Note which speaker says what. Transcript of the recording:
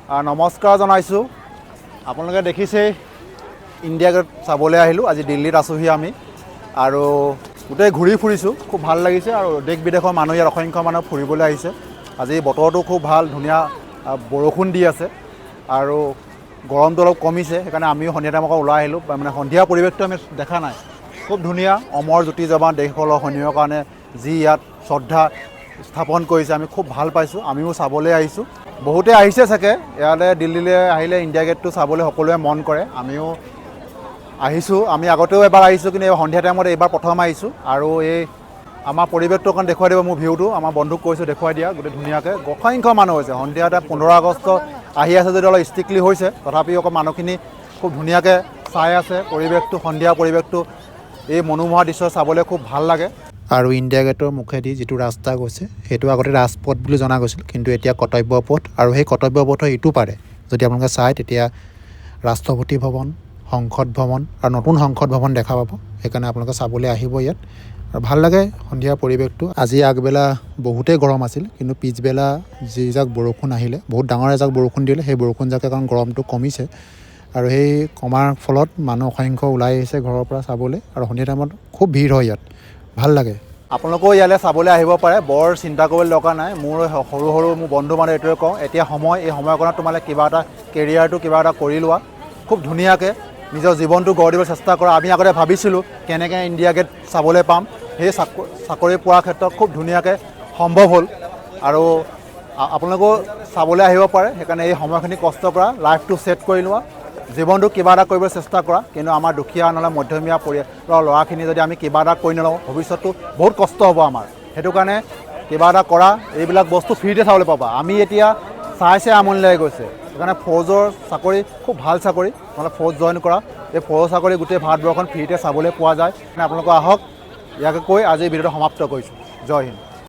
Speaker 1: নমস্কাৰ জনাইছোঁ। আপোনালোকে দেখিছেই ইণ্ডিয়া গেট চাবলৈ আহিলোঁ। আজি দিল্লীত আছোঁহি আমি আৰু গোটেই ঘূৰি ফুৰিছোঁ, খুব ভাল লাগিছে আৰু দেশ বিদেশৰ মানুহ ইয়াত অসংখ্য মানুহ ফুৰিবলৈ আহিছে। আজি বতৰটো খুব ভাল, ধুনীয়া বৰষুণ দি আছে আৰু গৰমটো অলপ কমিছে, সেইকাৰণে আমিও সন্ধিয়া টাইমত ওলাই আহিলোঁ। মানে সন্ধিয়া পৰিৱেশটো আমি দেখা নাই, খুব ধুনীয়া। অমৰ জ্যোতি জৱান দেশসকলৰ সৈনিকৰ কাৰণে যি ইয়াত শ্ৰদ্ধা স্থাপন কৰিছে, আমি খুব ভাল পাইছোঁ। আমিও চাবলৈ আহিছোঁ। বহুতে আহিছে চাগে ইয়ালৈ, দিল্লীলৈ আহিলে ইণ্ডিয়া গেটটো চাবলৈ সকলোৱে মন কৰে। আমিও আহিছোঁ, আমি আগতেও এবাৰ আহিছোঁ, কিন্তু এই সন্ধিয়া টাইমত এইবাৰ প্ৰথম আহিছোঁ। আৰু এই আমাৰ পৰিৱেশটো অকণ দেখুৱাই দিব, মোৰ ভিউটো আমাৰ বন্ধুক কৈছোঁ দেখুৱাই দিয়া। গোটেই ধুনীয়াকৈ অসংখ্য মানুহ হৈছে। সন্ধিয়া এটা 15 আগষ্ট আহি আছে যদি অলপ ষ্ট্ৰিক্টলি হৈছে, তথাপিও অকণ মানুহখিনি খুব ধুনীয়াকৈ চাই আছে পৰিৱেশটো। সন্ধিয়া পৰিৱেশটো, এই মনোমোহা দৃশ্য চাবলৈ খুব ভাল লাগে। আৰু ইণ্ডিয়া গেটৰ মুখেদি যিটো ৰাস্তা গৈছে, সেইটো আগতে ৰাজপথ বুলি জনা গৈছিল, কিন্তু এতিয়া কৰ্তব্য পথ। আৰু সেই কৰ্তব্য পথৰ ইটো পাৰে যদি আপোনালোকে চায়, তেতিয়া ৰাষ্ট্ৰপতি ভৱন, সংসদ ভৱন আৰু নতুন সংসদ ভৱন দেখা পাব। সেইকাৰণে আপোনালোকে চাবলৈ আহিব ইয়াত, আৰু ভাল লাগে সন্ধিয়া পৰিৱেশটো। আজি আগবেলা বহুতেই গৰম আছিল, কিন্তু পিছবেলা যিজাক বৰষুণ আহিলে, বহুত ডাঙৰ এজাক বৰষুণ দিলে, সেই বৰষুণজাকে কাৰণ গৰমটো কমিছে। আৰু সেই কমাৰ ফলত মানুহ অসংখ্য ওলাই আহিছে ঘৰৰ পৰা চাবলৈ, আৰু সন্ধিয়া টাইমত খুব ভিৰ হয় ইয়াত, ভাল লাগে। আপোনালোকেও ইয়ালৈ চাবলৈ আহিব পাৰে, বৰ চিন্তা কৰিবলৈ দৰকাৰ নাই। মোৰ সৰু সৰু মোৰ বন্ধু মানে এইটোৱে কওঁ, এতিয়া সময়, এই সময়কণত তোমালোকে কিবা এটা কেৰিয়াৰটো কিবা এটা কৰি লোৱা, খুব ধুনীয়াকৈ নিজৰ জীৱনটো গঢ় দিবলৈ চেষ্টা কৰা। আমি আগতে ভাবিছিলোঁ কেনেকৈ ইণ্ডিয়া গেট চাবলৈ পাম, সেই চাকৰি পোৱাৰ ক্ষেত্ৰত খুব ধুনীয়াকৈ সম্ভৱ হ'ল। আৰু আপোনালোকেও চাবলৈ আহিব পাৰে। সেইকাৰণে এই সময়খিনি কষ্ট কৰা, লাইফটো ছেট কৰি লোৱা, জীৱনটো কিবা এটা কৰিবলৈ চেষ্টা কৰা। কিন্তু আমাৰ দুখীয়া নহ'লে মধ্যমীয়া পৰিয়ালৰ ল'ৰাখিনি যদি আমি কিবা এটা কৰি নলওঁ, ভৱিষ্যতটো বহুত কষ্ট হ'ব আমাৰ। সেইটো কাৰণে কিবা এটা কৰা, এইবিলাক বস্তু ফ্ৰীতে চাবলৈ পাবা। আমি এতিয়া চাই আমনি লাগি গৈছে। সেইকাৰণে ফৌজৰ চাকৰি খুব ভাল চাকৰি, নহ'লে ফৌজ জইন কৰা। এই ফৌজৰ চাকৰি গোটেই ভাৰতবৰ্ষখন ফ্ৰীতে চাবলৈ পোৱা যায়। আপোনালোকে আহক, ইয়াকে কৈ আজি ভিডিঅ'টো সমাপ্ত কৰিছোঁ। জয় হিন্দ।